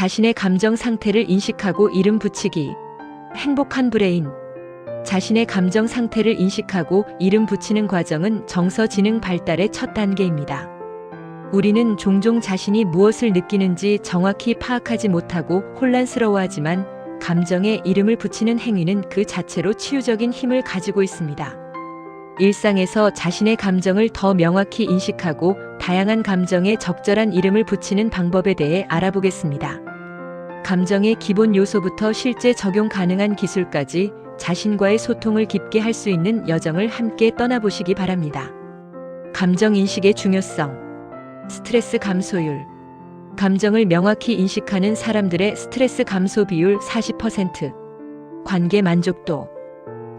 자신의 감정 상태를 인식하고 이름 붙이기. 행복한 브레인. 자신의 감정 상태를 인식하고 이름 붙이는 과정은 정서지능 발달의 첫 단계입니다. 우리는 종종 자신이 무엇을 느끼는지 정확히 파악하지 못하고 혼란스러워하지만 감정에 이름을 붙이는 행위는 그 자체로 치유적인 힘을 가지고 있습니다. 일상에서 자신의 감정을 더 명확히 인식하고 다양한 감정에 적절한 이름을 붙이는 방법에 대해 알아보겠습니다. 감정의 기본 요소부터 실제 적용 가능한 기술까지 자신과의 소통을 깊게 할 수 있는 여정을 함께 떠나보시기 바랍니다. 감정 인식의 중요성. 스트레스 감소율. 감정을 명확히 인식하는 사람들의 스트레스 감소 비율 40%. 관계 만족도.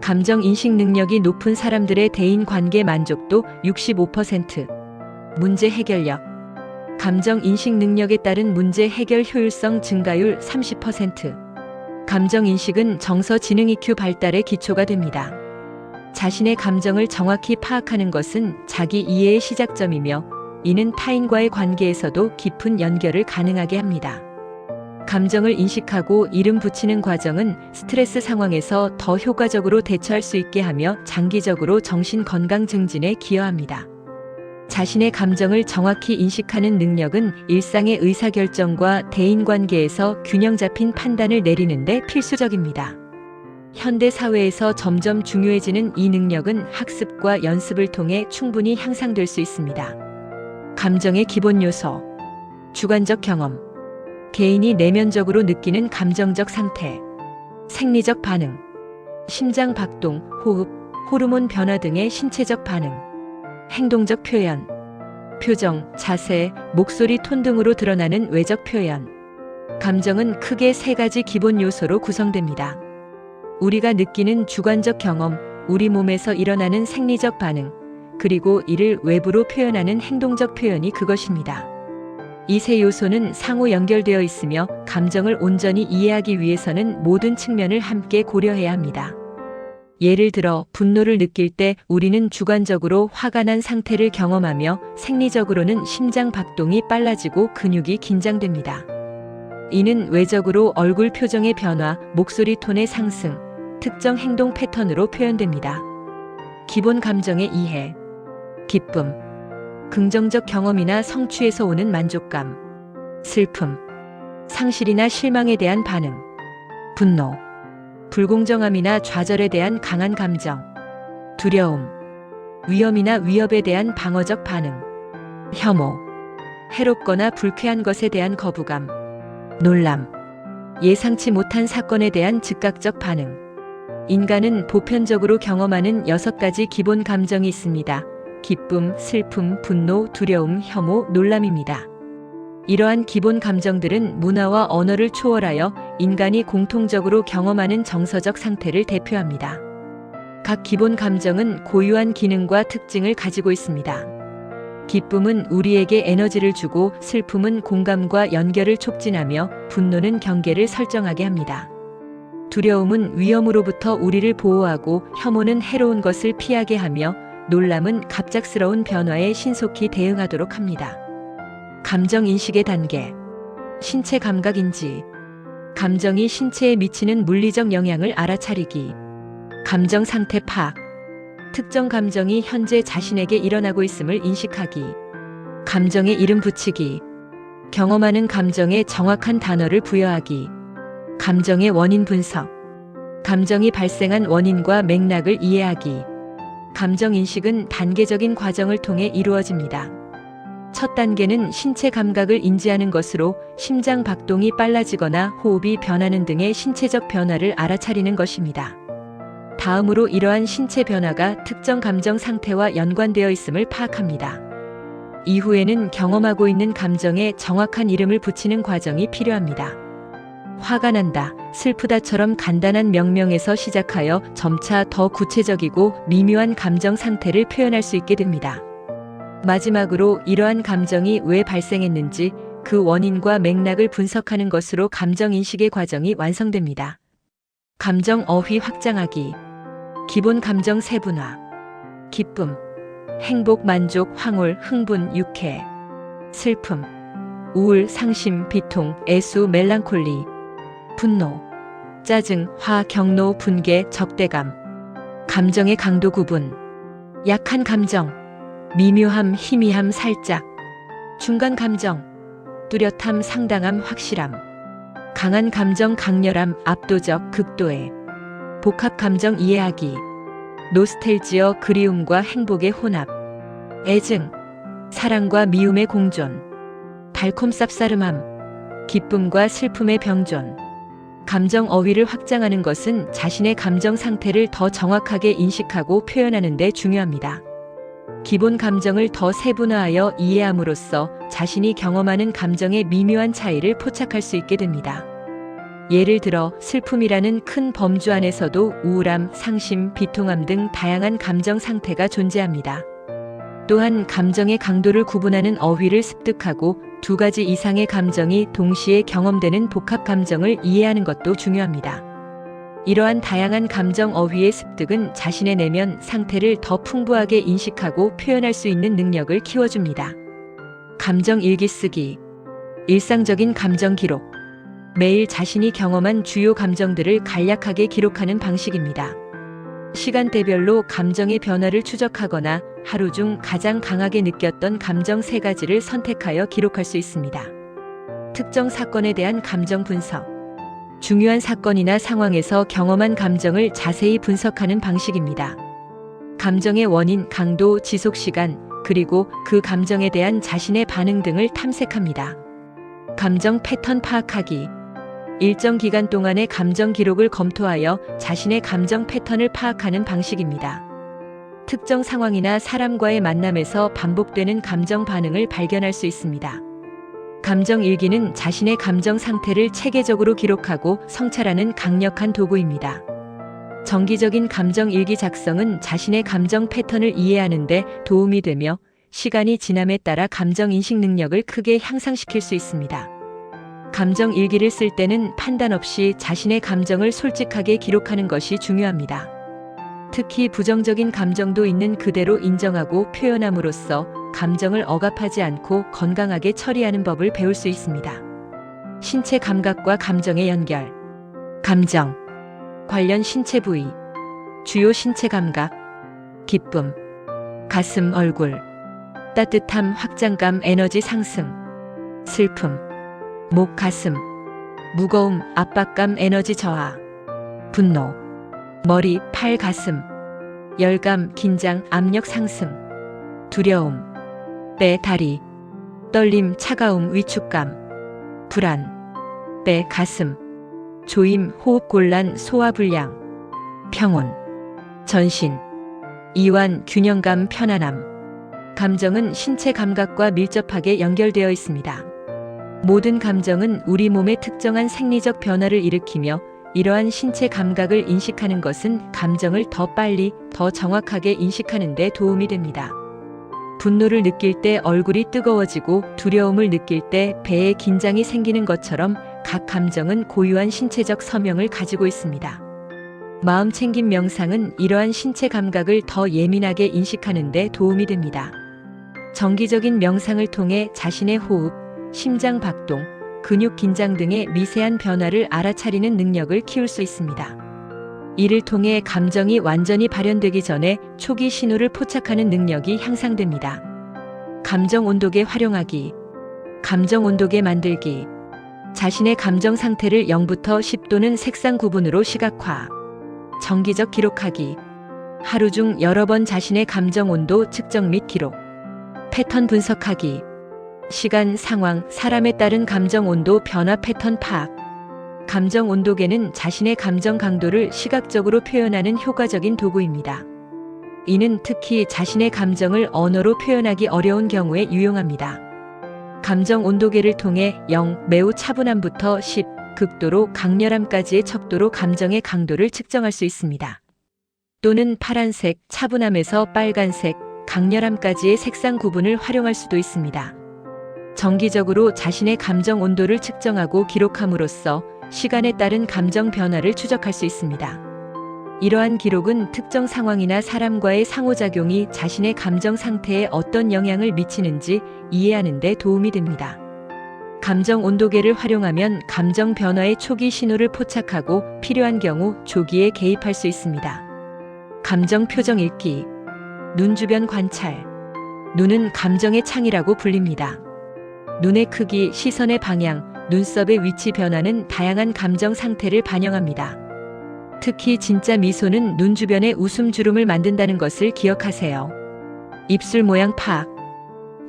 감정 인식 능력이 높은 사람들의 대인 관계 만족도 65%. 문제 해결력. 감정 인식 능력에 따른 문제 해결 효율성 증가율 30%. 감정 인식은 정서 지능 EQ 발달의 기초가 됩니다. 자신의 감정을 정확히 파악하는 것은 자기 이해의 시작점이며 이는 타인과의 관계에서도 깊은 연결을 가능하게 합니다. 감정을 인식하고 이름 붙이는 과정은 스트레스 상황에서 더 효과적으로 대처할 수 있게 하며 장기적으로 정신 건강 증진에 기여합니다. 자신의 감정을 정확히 인식하는 능력은 일상의 의사결정과 대인관계에서 균형 잡힌 판단을 내리는 데 필수적입니다. 현대 사회에서 점점 중요해지는 이 능력은 학습과 연습을 통해 충분히 향상될 수 있습니다. 감정의 기본 요소. 주관적 경험. 개인이 내면적으로 느끼는 감정적 상태. 생리적 반응. 심장 박동, 호흡, 호르몬 변화 등의 신체적 반응. 행동적 표현. 표정, 자세, 목소리 톤 등으로 드러나는 외적 표현. 감정은 크게 세 가지 기본 요소로 구성됩니다. 우리가 느끼는 주관적 경험, 우리 몸에서 일어나는 생리적 반응, 그리고 이를 외부로 표현하는 행동적 표현이 그것입니다. 이 세 요소는 상호 연결되어 있으며 감정을 온전히 이해하기 위해서는 모든 측면을 함께 고려해야 합니다. 예를 들어 분노를 느낄 때 우리는 주관적으로 화가 난 상태를 경험하며 생리적으로는 심장 박동이 빨라지고 근육이 긴장됩니다. 이는 외적으로 얼굴 표정의 변화, 목소리 톤의 상승, 특정 행동 패턴으로 표현됩니다. 기본 감정의 이해. 기쁨. 긍정적 경험이나 성취에서 오는 만족감. 슬픔. 상실이나 실망에 대한 반응. 분노. 불공정함이나 좌절에 대한 강한 감정. 두려움. 위험이나 위협에 대한 방어적 반응. 혐오. 해롭거나 불쾌한 것에 대한 거부감. 놀람. 예상치 못한 사건에 대한 즉각적 반응. 인간은 보편적으로 경험하는 6가지 기본 감정이 있습니다. 기쁨, 슬픔, 분노, 두려움, 혐오, 놀람입니다. 이러한 기본 감정들은 문화와 언어를 초월하여 인간이 공통적으로 경험하는 정서적 상태를 대표합니다. 각 기본 감정은 고유한 기능과 특징을 가지고 있습니다. 기쁨은 우리에게 에너지를 주고 슬픔은 공감과 연결을 촉진하며 분노는 경계를 설정하게 합니다. 두려움은 위험으로부터 우리를 보호하고 혐오는 해로운 것을 피하게 하며 놀람은 갑작스러운 변화에 신속히 대응하도록 합니다. 감정 인식의 단계. 신체 감각 인지. 감정이 신체에 미치는 물리적 영향을 알아차리기. 감정 상태 파악. 특정 감정이 현재 자신에게 일어나고 있음을 인식하기. 감정에 이름 붙이기. 경험하는 감정에 정확한 단어를 부여하기. 감정의 원인 분석. 감정이 발생한 원인과 맥락을 이해하기. 감정 인식은 단계적인 과정을 통해 이루어집니다. 첫 단계는 신체 감각을 인지하는 것으로 심장 박동이 빨라지거나 호흡이 변하는 등의 신체적 변화를 알아차리는 것입니다. 다음으로 이러한 신체 변화가 특정 감정 상태와 연관되어 있음을 파악합니다. 이후에는 경험하고 있는 감정에 정확한 이름을 붙이는 과정이 필요합니다. 화가 난다, 슬프다처럼 간단한 명명에서 시작하여 점차 더 구체적이고 미묘한 감정 상태를 표현할 수 있게 됩니다. 마지막으로 이러한 감정이 왜 발생했는지 그 원인과 맥락을 분석하는 것으로 감정 인식의 과정이 완성됩니다. 감정 어휘 확장하기. 기본 감정 세분화. 기쁨, 행복, 만족, 황홀, 흥분, 유쾌. 슬픔, 우울, 상심, 비통, 애수, 멜랑콜리, 분노, 짜증, 화, 경로, 분개, 적대감. 감정의 강도 구분. 약한 감정, 미묘함, 희미함, 살짝. 중간 감정, 뚜렷함, 상당함, 확실함. 강한 감정, 강렬함, 압도적, 극도의. 복합 감정, 이해하기. 노스텔지어, 그리움과 행복의 혼합. 애증, 사랑과 미움의 공존. 달콤 쌉싸름함, 기쁨과 슬픔의 병존. 감정 어휘를 확장하는 것은 자신의 감정 상태를 더 정확하게 인식하고 표현하는 데 중요합니다. 기본 감정을 더 세분화하여 이해함으로써 자신이 경험하는 감정의 미묘한 차이를 포착할 수 있게 됩니다. 예를 들어 슬픔이라는 큰 범주 안에서도 우울함, 상심, 비통함 등 다양한 감정 상태가 존재합니다. 또한 감정의 강도를 구분하는 어휘를 습득하고 두 가지 이상의 감정이 동시에 경험되는 복합 감정을 이해하는 것도 중요합니다. 이러한 다양한 감정 어휘의 습득은 자신의 내면 상태를 더 풍부하게 인식하고 표현할 수 있는 능력을 키워줍니다. 감정 일기 쓰기. 일상적인 감정 기록. 매일 자신이 경험한 주요 감정들을 간략하게 기록하는 방식입니다. 시간대별로 감정의 변화를 추적하거나 하루 중 가장 강하게 느꼈던 감정 3가지를 선택하여 기록할 수 있습니다. 특정 사건에 대한 감정 분석. 중요한 사건이나 상황에서 경험한 감정을 자세히 분석하는 방식입니다. 감정의 원인, 강도, 지속 시간, 그리고 그 감정에 대한 자신의 반응 등을 탐색합니다. 감정 패턴 파악하기. 일정 기간 동안의 감정 기록을 검토하여 자신의 감정 패턴을 파악하는 방식입니다. 특정 상황이나 사람과의 만남에서 반복되는 감정 반응을 발견할 수 있습니다. 감정 일기는 자신의 감정 상태를 체계적으로 기록하고 성찰하는 강력한 도구입니다. 정기적인 감정 일기 작성은 자신의 감정 패턴을 이해하는 데 도움이 되며 시간이 지남에 따라 감정 인식 능력을 크게 향상시킬 수 있습니다. 감정 일기를 쓸 때는 판단 없이 자신의 감정을 솔직하게 기록하는 것이 중요합니다. 특히 부정적인 감정도 있는 그대로 인정하고 표현함으로써 감정을 억압하지 않고 건강하게 처리하는 법을 배울 수 있습니다. 신체 감각과 감정의 연결. 감정. 관련 신체 부위. 주요 신체 감각. 기쁨. 가슴, 얼굴. 따뜻함, 확장감, 에너지 상승. 슬픔. 목, 가슴. 무거움, 압박감, 에너지 저하. 분노. 머리, 팔, 가슴. 열감, 긴장, 압력 상승. 두려움. 배, 다리. 떨림, 차가움, 위축감. 불안. 배, 가슴. 조임, 호흡 곤란, 소화 불량. 평온. 전신. 이완, 균형감, 편안함. 감정은 신체 감각과 밀접하게 연결되어 있습니다. 모든 감정은 우리 몸의 특정한 생리적 변화를 일으키며 이러한 신체 감각을 인식하는 것은 감정을 더 빨리, 더 정확하게 인식하는 데 도움이 됩니다. 분노를 느낄 때 얼굴이 뜨거워지고 두려움을 느낄 때 배에 긴장이 생기는 것처럼 각 감정은 고유한 신체적 서명을 가지고 있습니다. 마음 챙김 명상은 이러한 신체 감각을 더 예민하게 인식하는 데 도움이 됩니다. 정기적인 명상을 통해 자신의 호흡, 심장 박동, 근육 긴장 등의 미세한 변화를 알아차리는 능력을 키울 수 있습니다. 이를 통해 감정이 완전히 발현되기 전에 초기 신호를 포착하는 능력이 향상됩니다. 감정 온도계 활용하기. 감정 온도계 만들기. 자신의 감정 상태를 0부터 10 또는 색상 구분으로 시각화. 정기적 기록하기. 하루 중 여러 번 자신의 감정 온도 측정 및 기록. 패턴 분석하기. 시간, 상황, 사람에 따른 감정 온도 변화 패턴 파악. 감정 온도계는 자신의 감정 강도를 시각적으로 표현하는 효과적인 도구입니다. 이는 특히 자신의 감정을 언어로 표현하기 어려운 경우에 유용합니다. 감정 온도계를 통해 0, 매우 차분함부터 10, 극도로 강렬함까지의 척도로 감정의 강도를 측정할 수 있습니다. 또는 파란색, 차분함에서 빨간색, 강렬함까지의 색상 구분을 활용할 수도 있습니다. 정기적으로 자신의 감정 온도를 측정하고 기록함으로써 시간에 따른 감정 변화를 추적할 수 있습니다. 이러한 기록은 특정 상황이나 사람과의 상호작용이 자신의 감정 상태에 어떤 영향을 미치는지 이해하는 데 도움이 됩니다. 감정 온도계를 활용하면 감정 변화의 초기 신호를 포착하고 필요한 경우 조기에 개입할 수 있습니다. 감정 표정 읽기. 눈 주변 관찰. 눈은 감정의 창이라고 불립니다. 눈의 크기, 시선의 방향, 눈썹의 위치 변화는 다양한 감정 상태를 반영합니다. 특히 진짜 미소는 눈 주변에 웃음 주름을 만든다는 것을 기억하세요. 입술 모양 파악.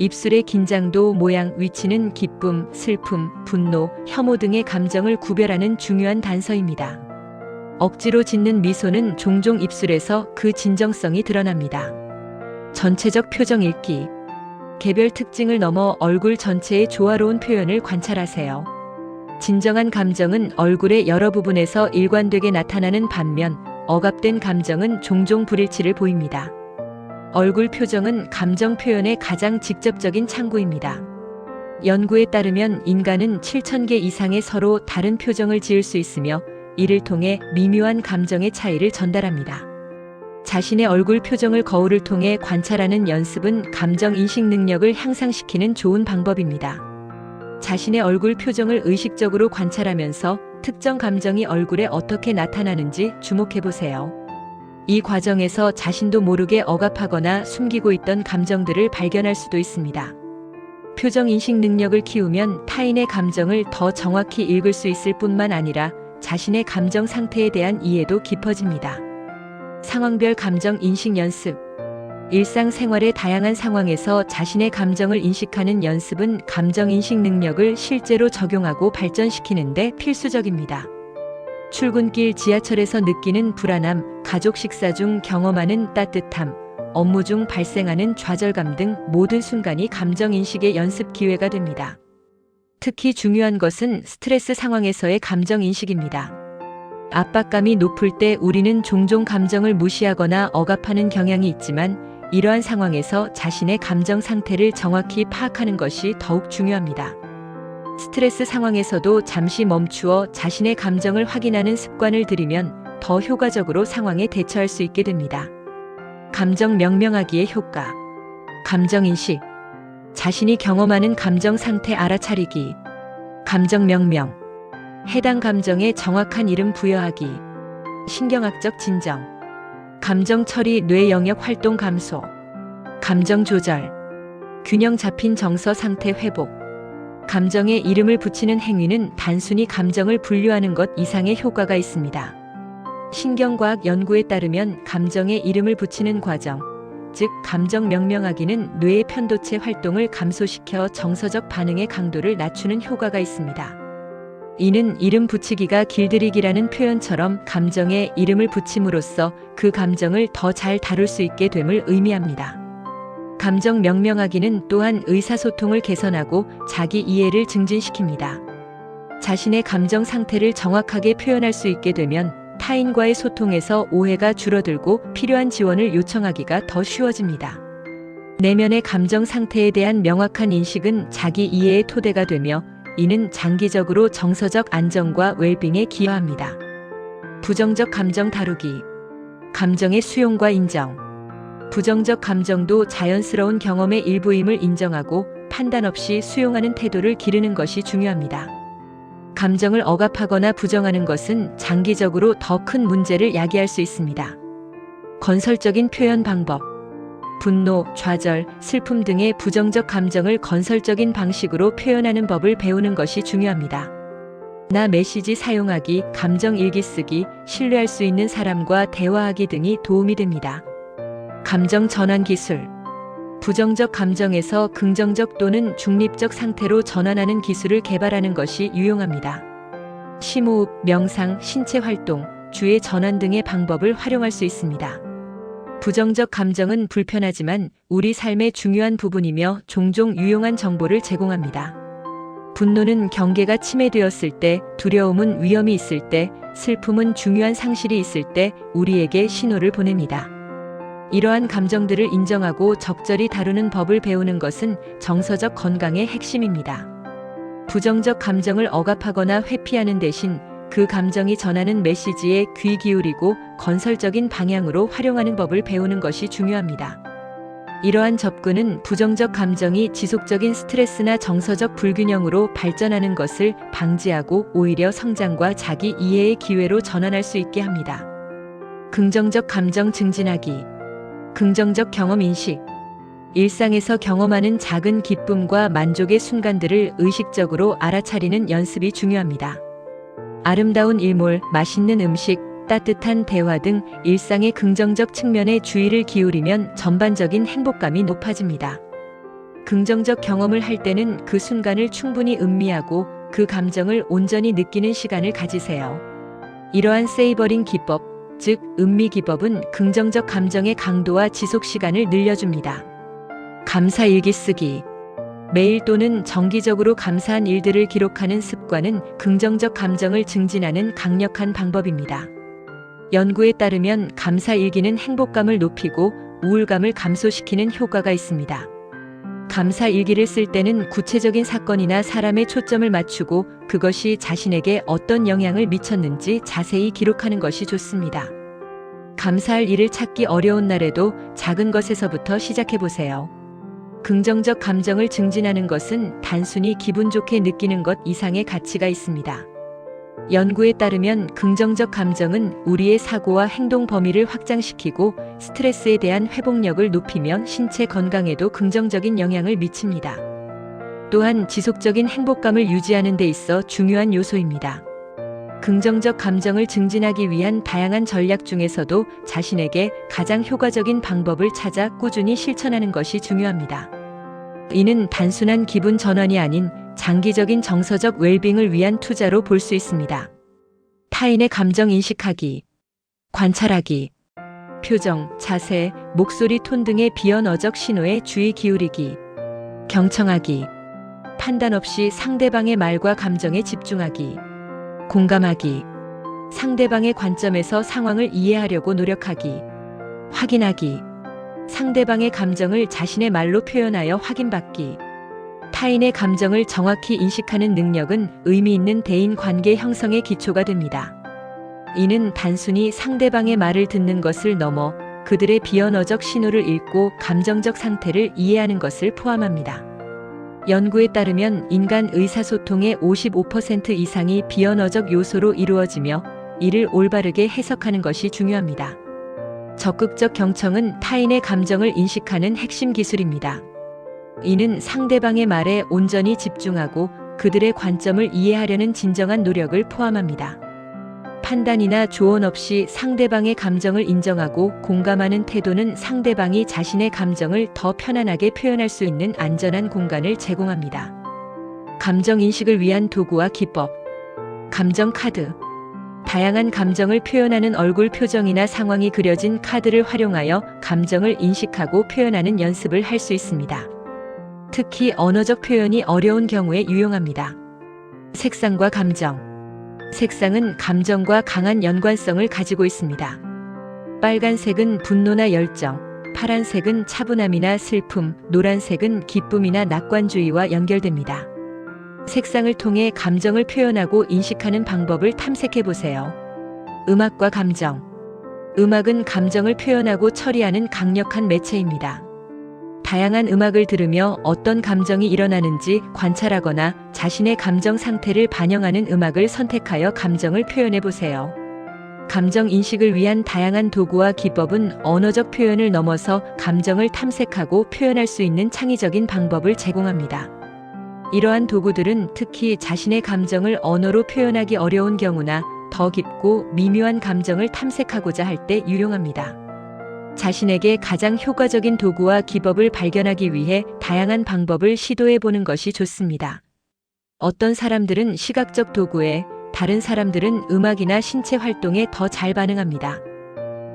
입술의 긴장도, 모양, 위치는 기쁨, 슬픔, 분노, 혐오 등의 감정을 구별하는 중요한 단서입니다. 억지로 짓는 미소는 종종 입술에서 그 진정성이 드러납니다. 전체적 표정 읽기. 개별 특징을 넘어 얼굴 전체의 조화로운 표현을 관찰하세요. 진정한 감정은 얼굴의 여러 부분에서 일관되게 나타나는 반면 억압된 감정은 종종 불일치를 보입니다. 얼굴 표정은 감정 표현의 가장 직접적인 창구입니다. 연구에 따르면 인간은 7,000개 이상의 서로 다른 표정을 지을 수 있으며 이를 통해 미묘한 감정의 차이를 전달합니다. 자신의 얼굴 표정을 거울을 통해 관찰하는 연습은 감정 인식 능력을 향상시키는 좋은 방법입니다. 자신의 얼굴 표정을 의식적으로 관찰하면서 특정 감정이 얼굴에 어떻게 나타나는지 주목해 보세요. 이 과정에서 자신도 모르게 억압하거나 숨기고 있던 감정들을 발견할 수도 있습니다. 표정 인식 능력을 키우면 타인의 감정을 더 정확히 읽을 수 있을 뿐만 아니라 자신의 감정 상태에 대한 이해도 깊어집니다. 상황별 감정 인식 연습. 일상생활의 다양한 상황에서 자신의 감정을 인식하는 연습은 감정 인식 능력을 실제로 적용하고 발전시키는 데 필수적입니다. 출근길 지하철에서 느끼는 불안함, 가족 식사 중 경험하는 따뜻함, 업무 중 발생하는 좌절감 등 모든 순간이 감정 인식의 연습 기회가 됩니다. 특히 중요한 것은 스트레스 상황에서의 감정 인식입니다. 압박감이 높을 때 우리는 종종 감정을 무시하거나 억압하는 경향이 있지만 이러한 상황에서 자신의 감정 상태를 정확히 파악하는 것이 더욱 중요합니다. 스트레스 상황에서도 잠시 멈추어 자신의 감정을 확인하는 습관을 들이면 더 효과적으로 상황에 대처할 수 있게 됩니다. 감정 명명하기의 효과. 감정 인식. 자신이 경험하는 감정 상태 알아차리기. 감정 명명. 해당 감정에 정확한 이름 부여하기. 신경학적 진정. 감정 처리 뇌 영역 활동 감소. 감정 조절. 균형 잡힌 정서 상태 회복. 감정에 이름을 붙이는 행위는 단순히 감정을 분류하는 것 이상의 효과가 있습니다. 신경과학 연구에 따르면 감정에 이름을 붙이는 과정, 즉 감정 명명하기는 뇌의 편도체 활동을 감소시켜 정서적 반응의 강도를 낮추는 효과가 있습니다. 이는 이름 붙이기가 길들이기라는 표현처럼 감정에 이름을 붙임으로써 그 감정을 더 잘 다룰 수 있게 됨을 의미합니다. 감정 명명하기는 또한 의사소통을 개선하고 자기 이해를 증진시킵니다. 자신의 감정 상태를 정확하게 표현할 수 있게 되면 타인과의 소통에서 오해가 줄어들고 필요한 지원을 요청하기가 더 쉬워집니다. 내면의 감정 상태에 대한 명확한 인식은 자기 이해의 토대가 되며 이는 장기적으로 정서적 안정과 웰빙에 기여합니다. 부정적 감정 다루기. 감정의 수용과 인정. 부정적 감정도 자연스러운 경험의 일부임을 인정하고 판단 없이 수용하는 태도를 기르는 것이 중요합니다. 감정을 억압하거나 부정하는 것은 장기적으로 더 큰 문제를 야기할 수 있습니다. 건설적인 표현 방법. 분노, 좌절, 슬픔 등의 부정적 감정을 건설적인 방식으로 표현하는 법을 배우는 것이 중요합니다. 나 메시지 사용하기, 감정 일기 쓰기, 신뢰할 수 있는 사람과 대화하기 등이 도움이 됩니다. 감정 전환 기술. 부정적 감정에서 긍정적 또는 중립적 상태로 전환하는 기술을 개발하는 것이 유용합니다. 심호흡, 명상, 신체 활동, 주의 전환 등의 방법을 활용할 수 있습니다. 부정적 감정은 불편하지만 우리 삶의 중요한 부분이며 종종 유용한 정보를 제공합니다. 분노는 경계가 침해되었을 때, 두려움은 위험이 있을 때, 슬픔은 중요한 상실이 있을 때 우리에게 신호를 보냅니다. 이러한 감정들을 인정하고 적절히 다루는 법을 배우는 것은 정서적 건강의 핵심입니다. 부정적 감정을 억압하거나 회피하는 대신 그 감정이 전하는 메시지에 귀 기울이고 건설적인 방향으로 활용하는 법을 배우는 것이 중요합니다. 이러한 접근은 부정적 감정이 지속적인 스트레스나 정서적 불균형으로 발전하는 것을 방지하고 오히려 성장과 자기 이해의 기회로 전환할 수 있게 합니다. 긍정적 감정 증진하기. 긍정적 경험 인식. 일상에서 경험하는 작은 기쁨과 만족의 순간들을 의식적으로 알아차리는 연습이 중요합니다. 아름다운 일몰, 맛있는 음식, 따뜻한 대화 등 일상의 긍정적 측면에 주의를 기울이면 전반적인 행복감이 높아집니다. 긍정적 경험을 할 때는 그 순간을 충분히 음미하고 그 감정을 온전히 느끼는 시간을 가지세요. 이러한 세이버링 기법, 즉 음미 기법은 긍정적 감정의 강도와 지속 시간을 늘려줍니다. 감사 일기 쓰기. 매일 또는 정기적으로 감사한 일들을 기록하는 습관은 긍정적 감정을 증진하는 강력한 방법입니다. 연구에 따르면 감사 일기는 행복감을 높이고 우울감을 감소시키는 효과가 있습니다. 감사 일기를 쓸 때는 구체적인 사건이나 사람에 초점을 맞추고 그것이 자신에게 어떤 영향을 미쳤는지 자세히 기록하는 것이 좋습니다. 감사할 일을 찾기 어려운 날에도 작은 것에서부터 시작해 보세요. 긍정적 감정을 증진하는 것은 단순히 기분 좋게 느끼는 것 이상의 가치가 있습니다. 연구에 따르면 긍정적 감정은 우리의 사고와 행동 범위를 확장시키고 스트레스에 대한 회복력을 높이며 신체 건강에도 긍정적인 영향을 미칩니다. 또한 지속적인 행복감을 유지하는 데 있어 중요한 요소입니다. 긍정적 감정을 증진하기 위한 다양한 전략 중에서도 자신에게 가장 효과적인 방법을 찾아 꾸준히 실천하는 것이 중요합니다. 이는 단순한 기분 전환이 아닌 장기적인 정서적 웰빙을 위한 투자로 볼 수 있습니다. 타인의 감정 인식하기, 관찰하기, 표정, 자세, 목소리 톤 등의 비언어적 신호에 주의 기울이기, 경청하기, 판단 없이 상대방의 말과 감정에 집중하기, 공감하기, 상대방의 관점에서 상황을 이해하려고 노력하기, 확인하기, 상대방의 감정을 자신의 말로 표현하여 확인받기. 타인의 감정을 정확히 인식하는 능력은 의미 있는 대인 관계 형성의 기초가 됩니다. 이는 단순히 상대방의 말을 듣는 것을 넘어 그들의 비언어적 신호를 읽고 감정적 상태를 이해하는 것을 포함합니다. 연구에 따르면 인간 의사소통의 55% 이상이 비언어적 요소로 이루어지며 이를 올바르게 해석하는 것이 중요합니다. 적극적 경청은 타인의 감정을 인식하는 핵심 기술입니다. 이는 상대방의 말에 온전히 집중하고 그들의 관점을 이해하려는 진정한 노력을 포함합니다. 판단이나 조언 없이 상대방의 감정을 인정하고 공감하는 태도는 상대방이 자신의 감정을 더 편안하게 표현할 수 있는 안전한 공간을 제공합니다. 감정 인식을 위한 도구와 기법. 감정 카드. 다양한 감정을 표현하는 얼굴 표정이나 상황이 그려진 카드를 활용하여 감정을 인식하고 표현하는 연습을 할 수 있습니다. 특히 언어적 표현이 어려운 경우에 유용합니다. 색상과 감정. 색상은 감정과 강한 연관성을 가지고 있습니다. 빨간색은 분노나 열정, 파란색은 차분함이나 슬픔, 노란색은 기쁨이나 낙관주의와 연결됩니다. 색상을 통해 감정을 표현하고 인식하는 방법을 탐색해 보세요. 음악과 감정. 음악은 감정을 표현하고 처리하는 강력한 매체입니다. 다양한 음악을 들으며 어떤 감정이 일어나는지 관찰하거나 자신의 감정 상태를 반영하는 음악을 선택하여 감정을 표현해 보세요. 감정 인식을 위한 다양한 도구와 기법은 언어적 표현을 넘어서 감정을 탐색하고 표현할 수 있는 창의적인 방법을 제공합니다. 이러한 도구들은 특히 자신의 감정을 언어로 표현하기 어려운 경우나 더 깊고 미묘한 감정을 탐색하고자 할 때 유용합니다. 자신에게 가장 효과적인 도구와 기법을 발견하기 위해 다양한 방법을 시도해 보는 것이 좋습니다. 어떤 사람들은 시각적 도구에, 다른 사람들은 음악이나 신체 활동에 더 잘 반응합니다.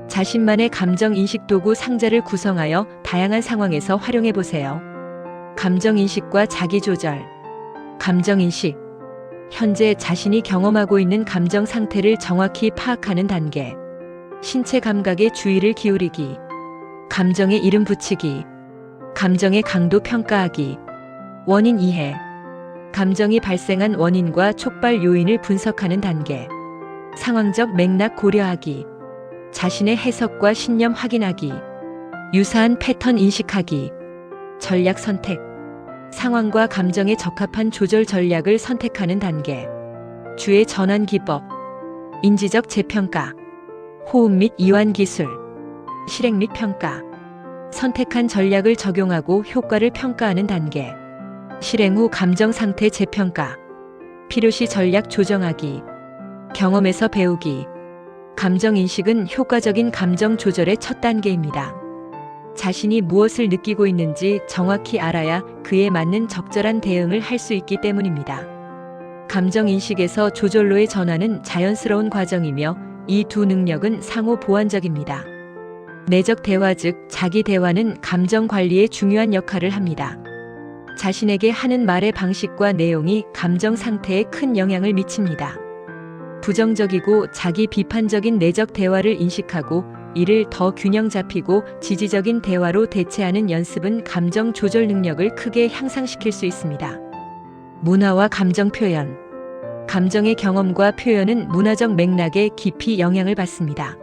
자신만의 감정 인식 도구 상자를 구성하여 다양한 상황에서 활용해 보세요. 감정 인식과 자기 조절. 감정 인식. 현재 자신이 경험하고 있는 감정 상태를 정확히 파악하는 단계. 신체 감각에 주의를 기울이기. 감정에 이름 붙이기. 감정의 강도 평가하기. 원인 이해. 감정이 발생한 원인과 촉발 요인을 분석하는 단계. 상황적 맥락 고려하기. 자신의 해석과 신념 확인하기. 유사한 패턴 인식하기. 전략 선택. 상황과 감정에 적합한 조절 전략을 선택하는 단계. 주의 전환 기법. 인지적 재평가. 호흡 및 이완 기술. 실행 및 평가. 선택한 전략을 적용하고 효과를 평가하는 단계. 실행 후 감정 상태 재평가. 필요시 전략 조정하기. 경험에서 배우기. 감정 인식은 효과적인 감정 조절의 첫 단계입니다. 자신이 무엇을 느끼고 있는지 정확히 알아야 그에 맞는 적절한 대응을 할 수 있기 때문입니다. 감정 인식에서 조절로의 전환은 자연스러운 과정이며 이 두 능력은 상호 보완적입니다. 내적 대화 즉 자기 대화는 감정 관리에 중요한 역할을 합니다. 자신에게 하는 말의 방식과 내용이 감정 상태에 큰 영향을 미칩니다. 부정적이고 자기 비판적인 내적 대화를 인식하고 이를 더 균형 잡히고 지지적인 대화로 대체하는 연습은 감정 조절 능력을 크게 향상시킬 수 있습니다. 문화와 감정 표현. 감정의 경험과 표현은 문화적 맥락에 깊이 영향을 받습니다.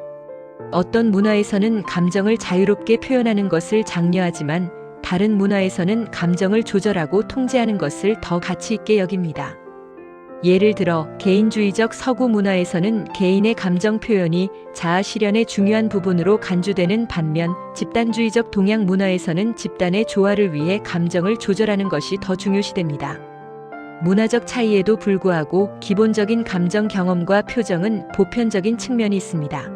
어떤 문화에서는 감정을 자유롭게 표현하는 것을 장려하지만 다른 문화에서는 감정을 조절하고 통제하는 것을 더 가치 있게 여깁니다. 예를 들어 개인주의적 서구 문화에서는 개인의 감정 표현이 자아 실현의 중요한 부분으로 간주되는 반면 집단주의적 동양 문화에서는 집단의 조화를 위해 감정을 조절하는 것이 더 중요시됩니다. 문화적 차이에도 불구하고 기본적인 감정 경험과 표정은 보편적인 측면이 있습니다.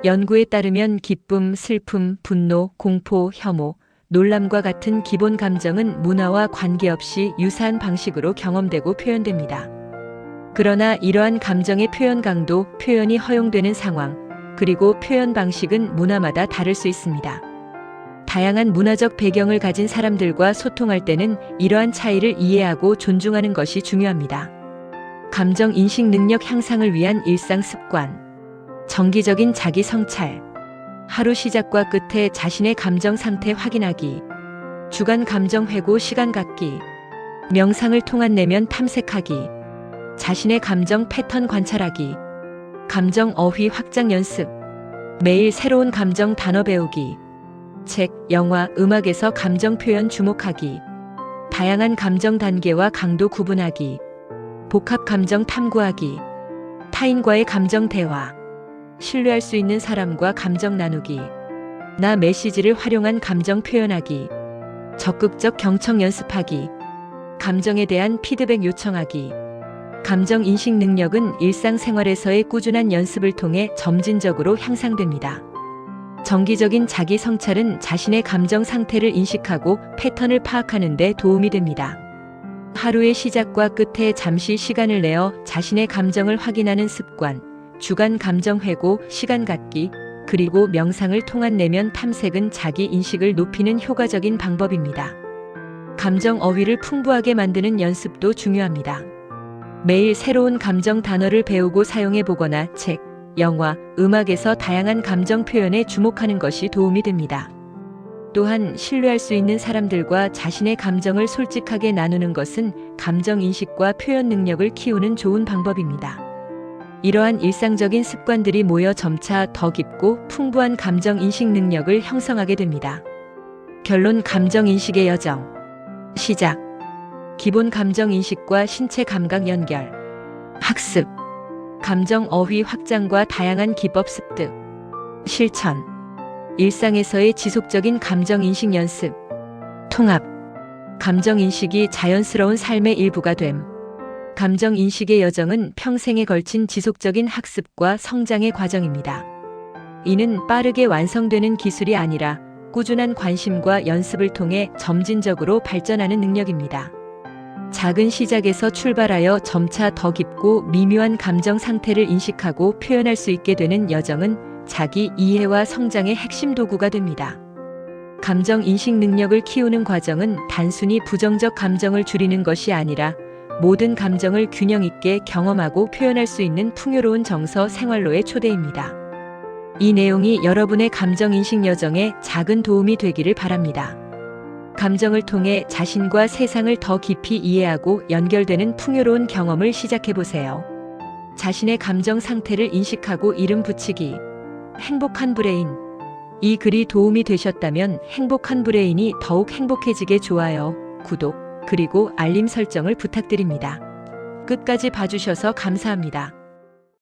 연구에 따르면 기쁨, 슬픔, 분노, 공포, 혐오, 놀람과 같은 기본 감정은 문화와 관계없이 유사한 방식으로 경험되고 표현됩니다. 그러나 이러한 감정의 표현 강도, 표현이 허용되는 상황, 그리고 표현 방식은 문화마다 다를 수 있습니다. 다양한 문화적 배경을 가진 사람들과 소통할 때는 이러한 차이를 이해하고 존중하는 것이 중요합니다. 감정 인식 능력 향상을 위한 일상 습관. 정기적인 자기 성찰. 하루 시작과 끝에 자신의 감정 상태 확인하기. 주간 감정 회고 시간 갖기. 명상을 통한 내면 탐색하기. 자신의 감정 패턴 관찰하기. 감정 어휘 확장 연습. 매일 새로운 감정 단어 배우기. 책, 영화, 음악에서 감정 표현 주목하기. 다양한 감정 단계와 강도 구분하기. 복합 감정 탐구하기. 타인과의 감정 대화. 신뢰할 수 있는 사람과 감정 나누기. 나 메시지를 활용한 감정 표현하기. 적극적 경청 연습하기. 감정에 대한 피드백 요청하기. 감정 인식 능력은 일상생활에서의 꾸준한 연습을 통해 점진적으로 향상됩니다. 정기적인 자기 성찰은 자신의 감정 상태를 인식하고 패턴을 파악하는 데 도움이 됩니다. 하루의 시작과 끝에 잠시 시간을 내어 자신의 감정을 확인하는 습관, 주간 감정 회고, 시간 갖기, 그리고 명상을 통한 내면 탐색은 자기 인식을 높이는 효과적인 방법입니다. 감정 어휘를 풍부하게 만드는 연습도 중요합니다. 매일 새로운 감정 단어를 배우고 사용해 보거나 책, 영화, 음악에서 다양한 감정 표현에 주목하는 것이 도움이 됩니다. 또한 신뢰할 수 있는 사람들과 자신의 감정을 솔직하게 나누는 것은 감정 인식과 표현 능력을 키우는 좋은 방법입니다. 이러한 일상적인 습관들이 모여 점차 더 깊고 풍부한 감정 인식 능력을 형성하게 됩니다. 결론 감정 인식의 여정. 시작. 기본 감정 인식과 신체 감각 연결. 학습. 감정 어휘 확장과 다양한 기법 습득. 실천. 일상에서의 지속적인 감정 인식 연습. 통합. 감정 인식이 자연스러운 삶의 일부가 됨. 감정 인식의 여정은 평생에 걸친 지속적인 학습과 성장의 과정입니다. 이는 빠르게 완성되는 기술이 아니라 꾸준한 관심과 연습을 통해 점진적으로 발전하는 능력입니다. 작은 시작에서 출발하여 점차 더 깊고 미묘한 감정 상태를 인식하고 표현할 수 있게 되는 여정은 자기 이해와 성장의 핵심 도구가 됩니다. 감정 인식 능력을 키우는 과정은 단순히 부정적 감정을 줄이는 것이 아니라 모든 감정을 균형 있게 경험하고 표현할 수 있는 풍요로운 정서 생활로의 초대입니다. 이 내용이 여러분의 감정 인식 여정에 작은 도움이 되기를 바랍니다. 감정을 통해 자신과 세상을 더 깊이 이해하고 연결되는 풍요로운 경험을 시작해보세요. 자신의 감정 상태를 인식하고 이름 붙이기. 행복한 브레인. 이 글이 도움이 되셨다면 행복한 브레인이 더욱 행복해지게 좋아요, 구독, 그리고 알림 설정을 부탁드립니다. 끝까지 봐주셔서 감사합니다.